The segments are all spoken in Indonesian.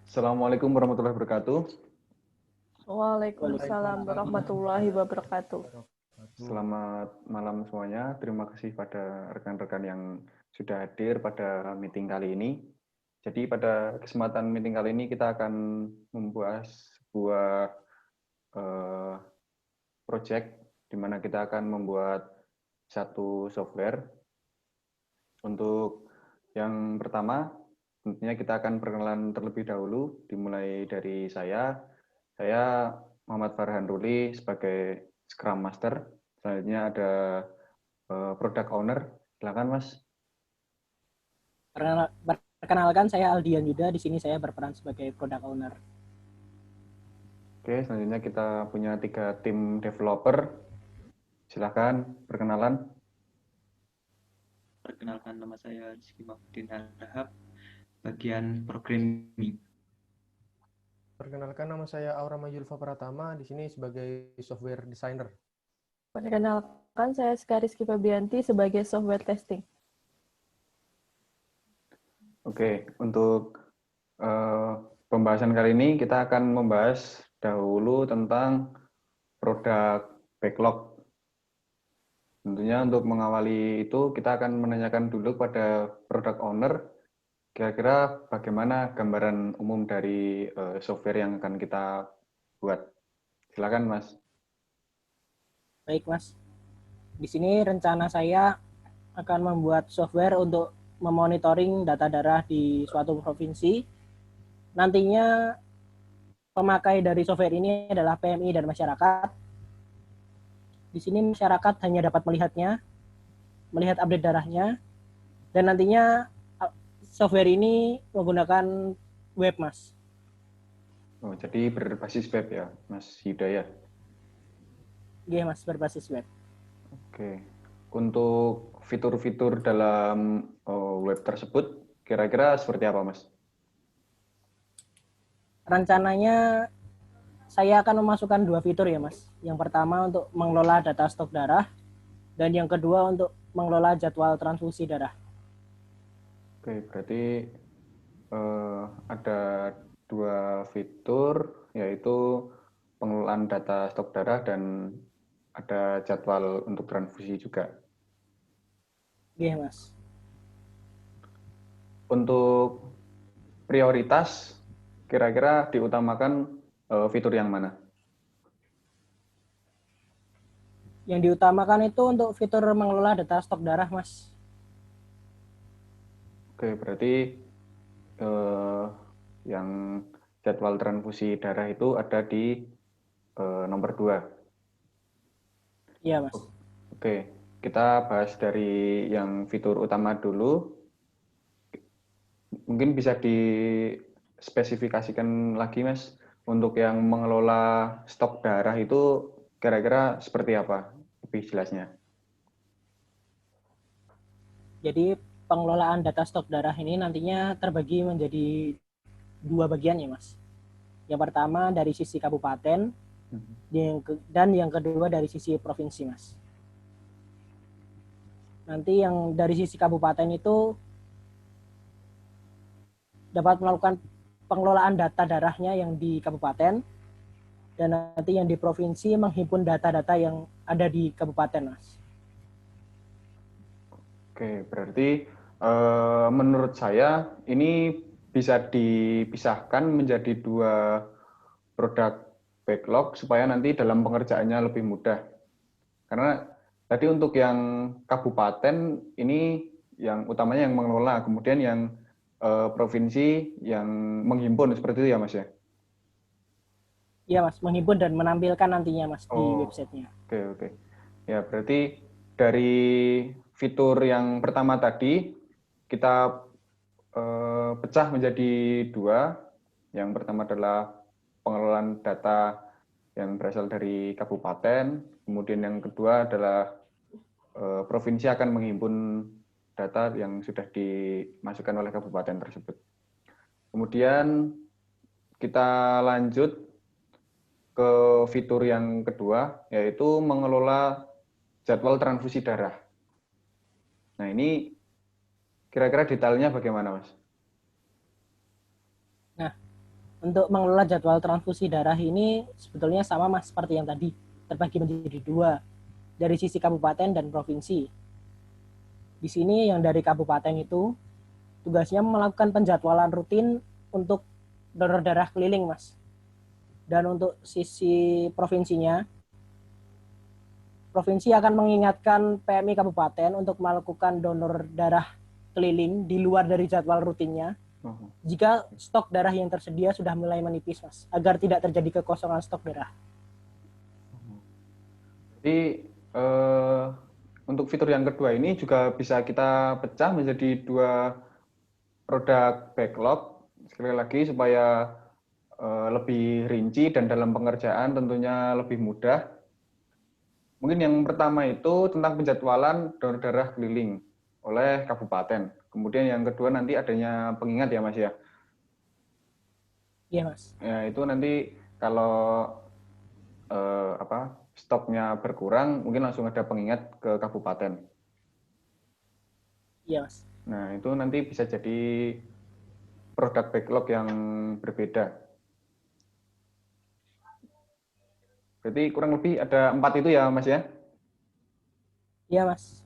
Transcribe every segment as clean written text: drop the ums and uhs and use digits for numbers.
Assalamualaikum warahmatullahi wabarakatuh. Waalaikumsalam warahmatullahi wabarakatuh. Selamat malam semuanya. Terima kasih pada rekan-rekan yang sudah hadir pada meeting kali ini. Jadi pada kesempatan meeting kali ini kita akan membahas sebuah project di mana kita akan membuat satu software. Untuk yang pertama, tentunya kita akan perkenalan terlebih dahulu, dimulai dari saya. Saya Muhammad Farhan Ruli sebagai Scrum Master. Selanjutnya ada Product Owner. Silakan, Mas. Perkenalkan, saya Aldian Yuda. Di sini saya berperan sebagai product owner. Oke, selanjutnya kita punya 3 tim developer. Silakan perkenalan. Perkenalkan, nama saya Rizky Mahmudin Harahap, bagian programming. Perkenalkan, nama saya Aura Majulfa Pratama, di sini sebagai software designer. Perkenalkan, saya Rizky Febianti sebagai software testing. Oke, untuk pembahasan kali ini kita akan membahas dahulu tentang produk backlog. Tentunya untuk mengawali itu kita akan menanyakan dulu pada product owner, kira-kira bagaimana gambaran umum dari software yang akan kita buat. Silakan, Mas. Baik, Mas. Di sini rencana saya akan membuat software untuk memonitoring data darah di suatu provinsi. Nantinya pemakai dari software ini adalah PMI dan masyarakat. Di sini masyarakat hanya dapat melihat update darahnya, dan nantinya software ini menggunakan web, Mas. Oh, jadi berbasis web ya, Mas Hidayat? Iya, Mas, berbasis web. Oke. Untuk fitur-fitur dalam web tersebut, kira-kira seperti apa, Mas? Rencananya saya akan memasukkan 2 fitur ya, Mas. Yang pertama untuk mengelola data stok darah, dan yang kedua untuk mengelola jadwal transfusi darah. Oke, berarti ada 2 fitur, yaitu pengelolaan data stok darah dan ada jadwal untuk transfusi juga. Iya, Mas. Untuk prioritas, kira-kira diutamakan fitur yang mana? Yang diutamakan itu untuk fitur mengelola data stok darah, Mas. Oke, berarti yang jadwal transfusi darah itu ada di nomor 2. Iya, Mas. Oke, kita bahas dari yang fitur utama dulu. Mungkin bisa dispesifikasikan lagi, Mas, untuk yang mengelola stok darah itu kira-kira seperti apa? Lebih jelasnya. Jadi pengelolaan data stok darah ini nantinya terbagi menjadi 2 bagian ya, Mas. Yang pertama dari sisi kabupaten, dan yang kedua dari sisi provinsi, Mas. Nanti yang dari sisi kabupaten itu dapat melakukan pengelolaan data darahnya yang di kabupaten, dan nanti yang di provinsi menghimpun data-data yang ada di kabupaten, Mas. Oke, berarti menurut saya ini bisa dipisahkan menjadi 2 produk backlog supaya nanti dalam pengerjaannya lebih mudah. Karena tadi untuk yang kabupaten ini yang utamanya yang mengelola, kemudian yang provinsi yang menghimpun, seperti itu ya, Mas ya? Iya, Mas, menghimpun dan menampilkan nantinya, Mas, di websitenya. Oke. Ya, berarti dari fitur yang pertama tadi kita pecah menjadi 2. Yang pertama adalah pengelolaan data yang berasal dari kabupaten, kemudian yang kedua adalah provinsi akan menghimpun data yang sudah dimasukkan oleh kabupaten tersebut. Kemudian kita lanjut ke fitur yang kedua, yaitu mengelola jadwal transfusi darah. Nah, ini kira-kira detailnya bagaimana, Mas? Nah, Untuk mengelola jadwal transfusi darah ini sebetulnya sama Mas seperti yang tadi, terbagi menjadi dua, dari sisi kabupaten dan provinsi. Di sini yang dari kabupaten itu tugasnya melakukan penjadwalan rutin untuk donor darah keliling, Mas. Dan untuk sisi provinsinya, provinsi akan mengingatkan PMI kabupaten untuk melakukan donor darah keliling di luar dari jadwal rutinnya jika stok darah yang tersedia sudah mulai menipis, Mas, agar tidak terjadi kekosongan stok darah. Jadi untuk fitur yang kedua ini juga bisa kita pecah menjadi dua produk backlog, sekali lagi supaya lebih rinci dan dalam pengerjaan tentunya lebih mudah. Mungkin yang pertama itu tentang penjadwalan donor darah keliling oleh kabupaten. Kemudian yang kedua nanti adanya pengingat ya Mas ya. Iya, Mas. Ya itu nanti kalau stoknya berkurang mungkin langsung ada pengingat ke kabupaten. Iya, Mas. Nah itu nanti bisa jadi produk backlog yang berbeda. Berarti kurang lebih ada 4 itu ya Mas ya? Iya, Mas.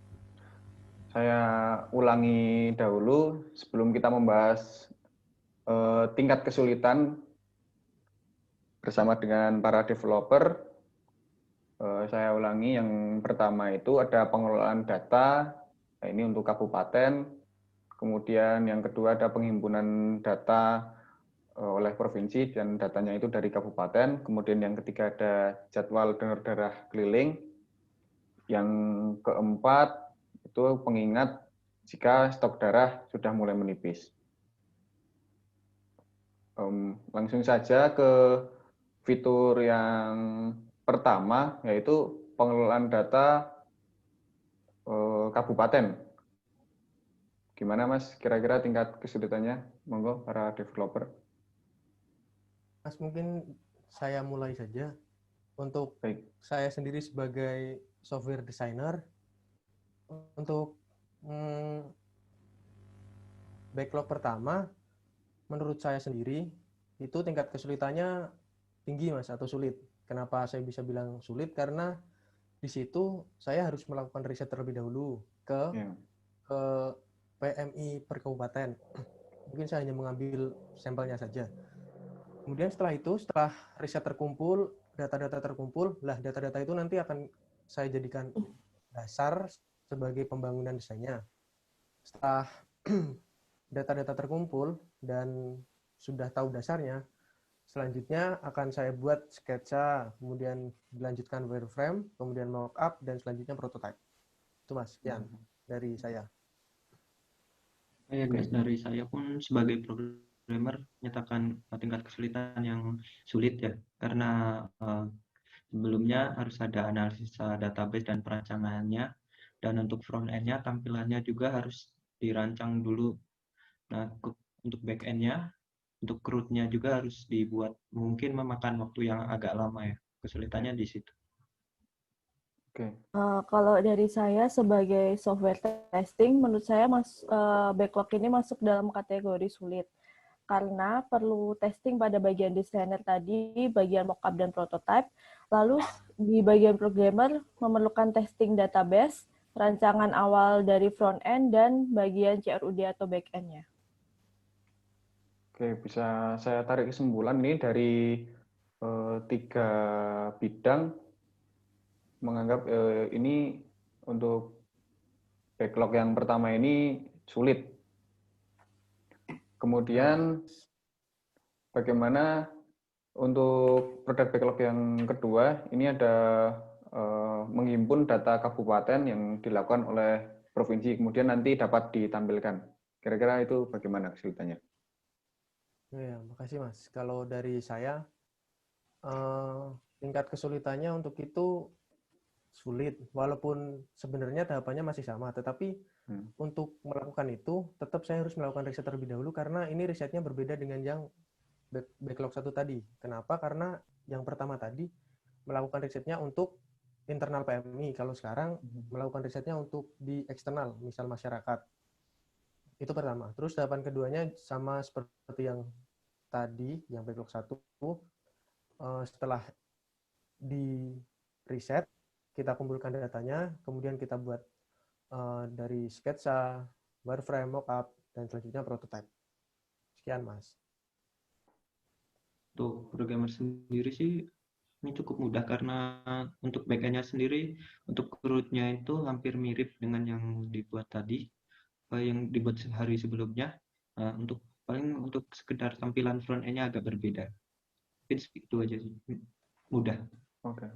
Saya ulangi dahulu sebelum kita membahas tingkat kesulitan bersama dengan para developer. Saya ulangi, yang pertama itu ada pengelolaan data, nah ini untuk kabupaten. Kemudian yang kedua ada penghimpunan data oleh provinsi dan datanya itu dari kabupaten. Kemudian yang ketiga ada jadwal donor darah keliling. Yang keempat itu pengingat jika stok darah sudah mulai menipis. Langsung saja ke fitur yang pertama, yaitu pengelolaan data kabupaten. Gimana Mas, kira-kira tingkat kesulitannya? Monggo para developer. Mas, mungkin saya mulai saja. Untuk Baik. saya sendiri sebagai software designer, untuk backlog pertama, menurut saya sendiri, itu tingkat kesulitannya tinggi, Mas, atau sulit. Kenapa saya bisa bilang sulit? Karena di situ saya harus melakukan riset terlebih dahulu ke PMI per kabupaten. Mungkin saya hanya mengambil sampelnya saja. Kemudian setelah itu, setelah riset terkumpul, data-data terkumpul, data-data itu nanti akan saya jadikan dasar sebagai pembangunan desainnya. Setelah data-data terkumpul dan sudah tahu dasarnya, selanjutnya akan saya buat sketsa, kemudian dilanjutkan wireframe, kemudian mockup, dan selanjutnya prototype. Itu Mas, sekian dari saya. Ya guys, dari saya pun sebagai programmer menyatakan tingkat kesulitan yang sulit ya, karena sebelumnya harus ada analisis database dan perancangannya, dan untuk front end-nya tampilannya juga harus dirancang dulu. Nah, untuk back end-nya, untuk CRUD-nya juga harus dibuat, mungkin memakan waktu yang agak lama ya. Kesulitannya di situ. Kalau dari saya sebagai software testing, menurut saya backlog ini masuk dalam kategori sulit. Karena perlu testing pada bagian desainer tadi, bagian mockup dan prototype. Lalu di bagian programmer memerlukan testing database, rancangan awal dari front end, dan bagian CRUD atau back end-nya. Oke, bisa saya tarik kesimpulan nih dari 3 bidang menganggap ini untuk backlog yang pertama ini sulit. Kemudian bagaimana untuk produk backlog yang kedua, ini ada menghimpun data kabupaten yang dilakukan oleh provinsi, kemudian nanti dapat ditampilkan. Kira-kira itu bagaimana kesulitannya? Ya, makasih Mas. Kalau dari saya, tingkat kesulitannya untuk itu sulit, walaupun sebenarnya tahapannya masih sama, tetapi untuk melakukan itu tetap saya harus melakukan riset terlebih dahulu karena ini risetnya berbeda dengan yang backlog 1 tadi. Kenapa? Karena yang pertama tadi melakukan risetnya untuk internal PMI, kalau sekarang melakukan risetnya untuk di eksternal, misal masyarakat. Itu pertama. Terus tahapan keduanya sama seperti yang tadi, yang backlog 1, setelah di reset, kita kumpulkan datanya, kemudian kita buat dari sketsa, wireframe, mockup, dan selanjutnya prototype. Sekian, Mas. Untuk programmer sendiri sih ini cukup mudah karena untuk backend-nya sendiri, untuk root-nya itu hampir mirip dengan yang dibuat tadi, yang dibuat sehari sebelumnya. Untuk sekedar tampilan front end-nya agak berbeda. Mungkin itu aja sih, mudah. Oke.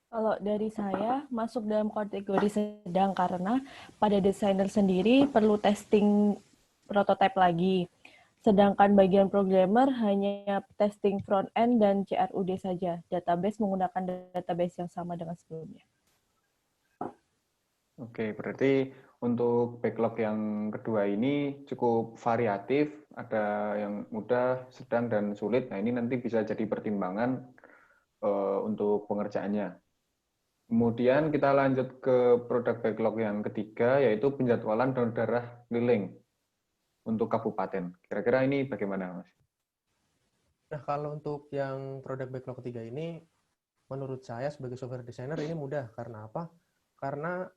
Kalau dari saya masuk dalam kategori sedang karena pada desainer sendiri perlu testing prototype lagi. Sedangkan bagian programmer hanya testing front end dan CRUD saja. Database menggunakan database yang sama dengan sebelumnya. Oke, berarti untuk backlog yang kedua ini cukup variatif, ada yang mudah, sedang, dan sulit. Nah, ini nanti bisa jadi pertimbangan untuk pengerjaannya. Kemudian kita lanjut ke produk backlog yang ketiga, yaitu penjadwalan donor darah keliling untuk kabupaten. Kira-kira ini bagaimana, Mas? Nah, kalau untuk yang produk backlog 3 ini, menurut saya sebagai software designer ini mudah. Karena apa? Karena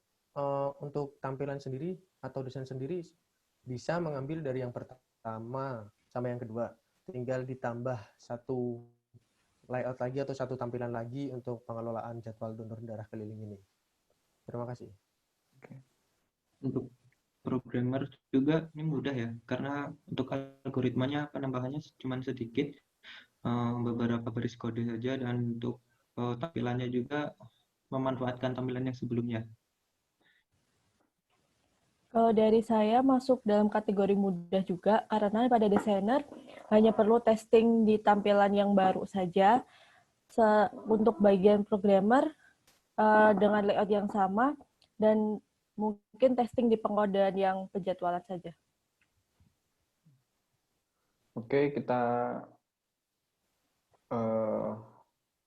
untuk tampilan sendiri atau desain sendiri bisa mengambil dari yang pertama sama yang kedua. Tinggal ditambah satu layout lagi atau satu tampilan lagi untuk pengelolaan jadwal donor darah keliling ini. Terima kasih. Untuk programmer juga ini mudah ya, karena untuk algoritmanya penambahannya cuma sedikit, beberapa baris kode saja, dan untuk tampilannya juga memanfaatkan tampilan yang sebelumnya. Kalau dari saya masuk dalam kategori mudah juga, karena pada desainer hanya perlu testing di tampilan yang baru saja. Untuk bagian programmer dengan layout yang sama, dan mungkin testing di pengkodean yang penjadwalan saja. Oke, kita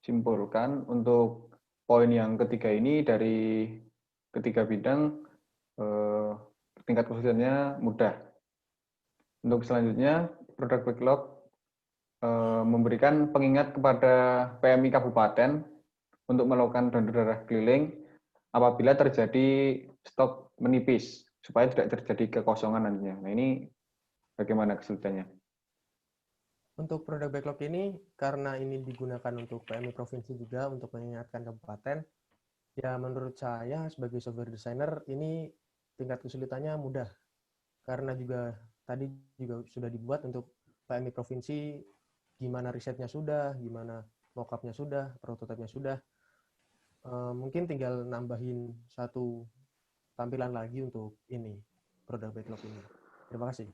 simpulkan untuk poin yang ketiga ini dari ketiga bidang tingkat kesulitannya mudah. Untuk selanjutnya, produk backlog memberikan pengingat kepada PMI Kabupaten untuk melakukan donor darah keliling apabila terjadi stok menipis, supaya tidak terjadi kekosongan nantinya. Nah, ini bagaimana kesulitannya? Untuk produk backlog ini, karena ini digunakan untuk PMI provinsi juga untuk mengingatkan kabupaten, ya menurut saya sebagai software designer ini tingkat kesulitannya mudah. Karena juga tadi juga sudah dibuat untuk PMI provinsi, gimana risetnya sudah, gimana mockupnya sudah, prototipenya sudah. Mungkin tinggal nambahin satu tampilan lagi untuk ini, produk backlog ini. Terima kasih.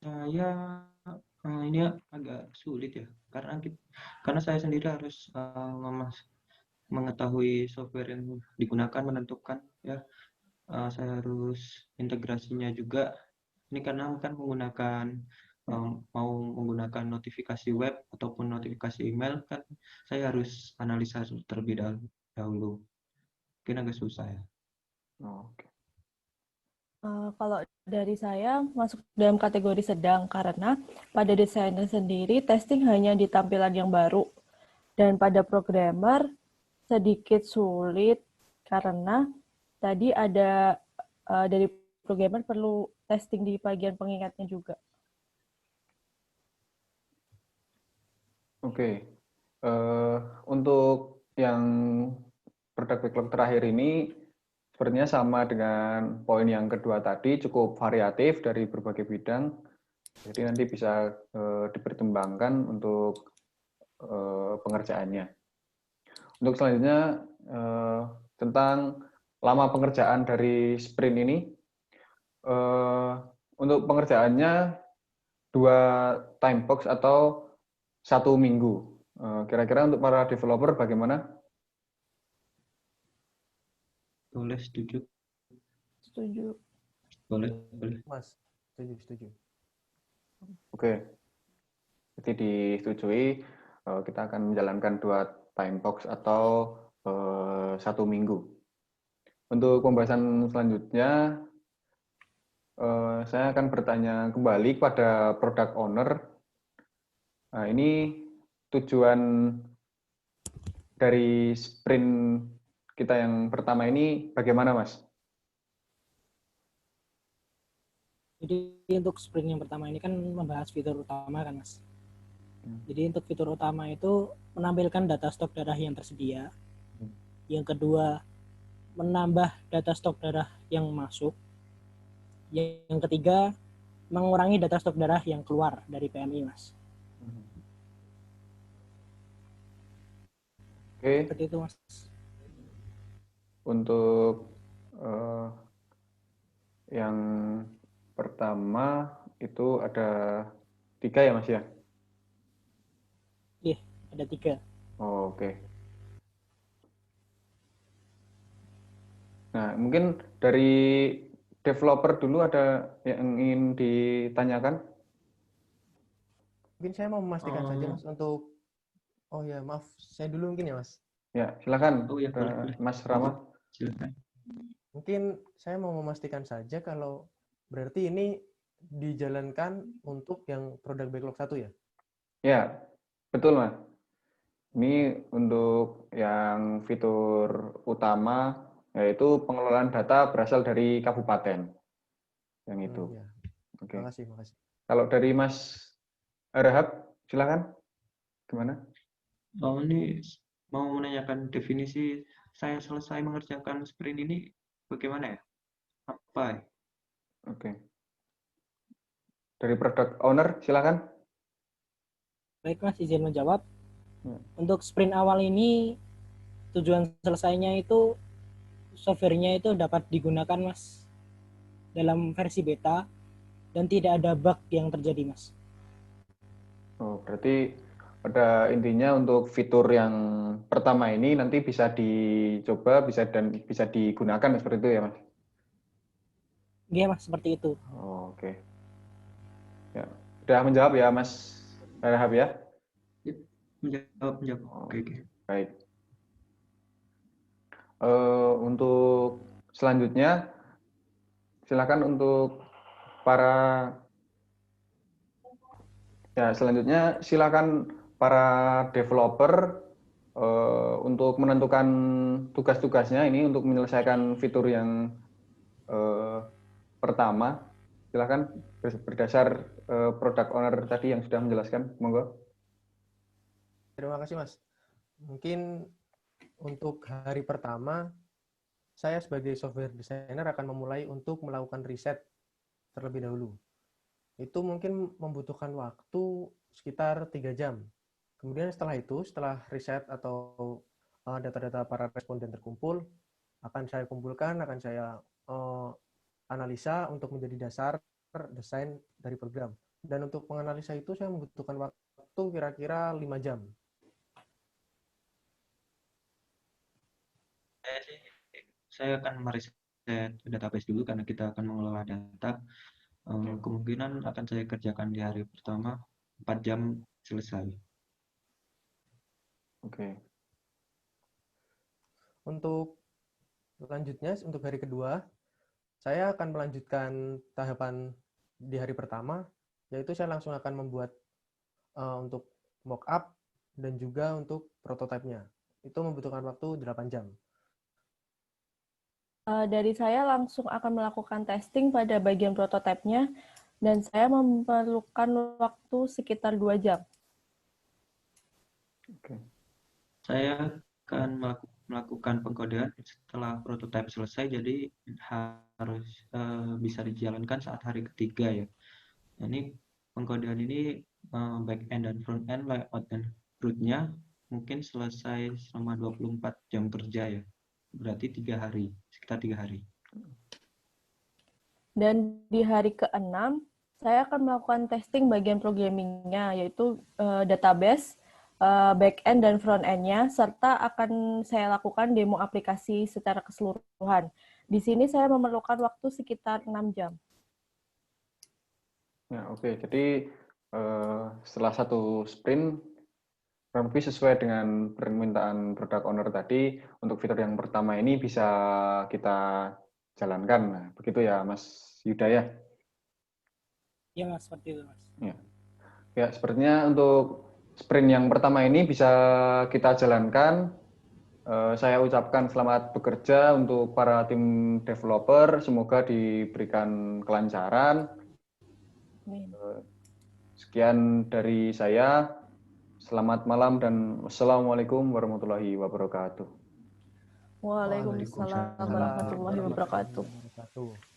Ini agak sulit ya, karena saya sendiri harus mengetahui software yang digunakan, menentukan ya, saya harus integrasinya juga. Ini karena kan mau menggunakan notifikasi web ataupun notifikasi email, kan saya harus analisa terlebih dahulu. Mungkin agak susah ya. Oke. Kalau dari saya masuk dalam kategori sedang karena pada desainer sendiri testing hanya di tampilan yang baru, dan pada programmer sedikit sulit karena tadi ada dari programmer perlu testing di bagian pengingatnya juga. Oke. Untuk yang produk backlog terakhir ini sepertinya sama dengan poin yang kedua tadi, cukup variatif dari berbagai bidang. Jadi nanti bisa dipertimbangkan untuk pengerjaannya. Untuk selanjutnya tentang lama pengerjaan dari sprint ini. Untuk pengerjaannya 2 time box atau 1 minggu. Kira-kira untuk para developer bagaimana? Boleh, setuju. Setuju. Boleh. Mas, setuju. Oke. Jadi disetujui, kita akan menjalankan 2 time box atau 1 minggu. Untuk pembahasan selanjutnya, saya akan bertanya kembali kepada product owner. Nah, ini tujuan dari sprint kita yang pertama ini bagaimana, Mas? Jadi untuk sprint yang pertama ini kan membahas fitur utama kan, Mas. Jadi untuk fitur utama itu menampilkan data stok darah yang tersedia. Yang kedua, menambah data stok darah yang masuk. Yang ketiga, mengurangi data stok darah yang keluar dari PMI, Mas. Oke, Seperti itu, Mas. untuk yang pertama itu ada 3 ya, Mas ya? Iya, ada 3. Oh, oke. Nah, mungkin dari developer dulu ada yang ingin ditanyakan? Mungkin saya mau memastikan saja Oh, Mas untuk oh ya maaf saya dulu mungkin ya Mas. Ya, silakan, oh ya, boleh. Mas Rama. Silakan. Mungkin saya mau memastikan saja kalau berarti ini dijalankan untuk yang produk backlog 1 ya? Ya, betul, Mas. Ini untuk yang fitur utama, yaitu pengelolaan data berasal dari kabupaten. Yang itu. Ya. Oke. Makasih. Kalau dari Mas Rahab, silakan. Gimana? Oh, ini mau menanyakan definisi saya selesai mengerjakan sprint ini bagaimana ya? Apa ya? Oke. Dari product owner, silakan. Baik, Mas, izin menjawab. Ya. Untuk sprint awal ini, tujuan selesainya itu softwarenya itu dapat digunakan, Mas, dalam versi beta dan tidak ada bug yang terjadi, Mas. Oh, berarti pada intinya untuk fitur yang pertama ini nanti bisa dicoba, bisa digunakan seperti itu ya, Mas? Iya, Mas, seperti itu. Oh, oke. Ya, udah menjawab ya, Mas Rahab ya? Menjawab. Oh, Oke. baik. Untuk selanjutnya, silakan untuk para para developer untuk menentukan tugas-tugasnya ini untuk menyelesaikan fitur yang pertama. Silakan berdasar product owner tadi yang sudah menjelaskan, monggo. Terima kasih Mas. Mungkin untuk hari pertama saya sebagai software designer akan memulai untuk melakukan riset terlebih dahulu. Itu mungkin membutuhkan waktu sekitar 3 jam. Kemudian setelah riset atau data-data para responden terkumpul, akan saya kumpulkan, akan saya analisa untuk menjadi dasar desain dari program. Dan untuk menganalisa itu saya membutuhkan waktu kira-kira 5 jam. Saya akan meriset database dulu karena kita akan mengelola data. Kemungkinan akan saya kerjakan di hari pertama 4 jam selesai. Oke. Untuk selanjutnya, untuk hari kedua, saya akan melanjutkan tahapan di hari pertama, yaitu saya langsung akan membuat untuk mockup dan juga untuk prototipenya. Itu membutuhkan waktu 8 jam. Dari saya langsung akan melakukan testing pada bagian prototipenya, dan saya memerlukan waktu sekitar 2 jam. Oke. Saya akan melakukan pengkodean setelah prototipe selesai, jadi harus bisa dijalankan saat hari ketiga ya. Ini pengkodean ini back end dan front end, layout dan root-nya mungkin selesai selama 24 jam kerja ya. Berarti 3 hari, sekitar 3 hari. Dan di hari ke-6, saya akan melakukan testing bagian programmingnya, yaitu database, back-end dan front-end-nya, serta akan saya lakukan demo aplikasi secara keseluruhan. Di sini saya memerlukan waktu sekitar 6 jam. Ya, oke. Jadi setelah satu sprint, kurang lebih sesuai dengan permintaan product owner tadi, untuk fitur yang pertama ini bisa kita jalankan. Nah, begitu ya, Mas Yuda ya? Ya Mas, seperti itu Mas. Ya, sepertinya untuk sprint yang pertama ini bisa kita jalankan. Saya ucapkan selamat bekerja untuk para tim developer. Semoga diberikan kelancaran. Amin. Sekian dari saya. Selamat malam dan wassalamualaikum warahmatullahi wabarakatuh. Waalaikumsalam warahmatullahi wabarakatuh.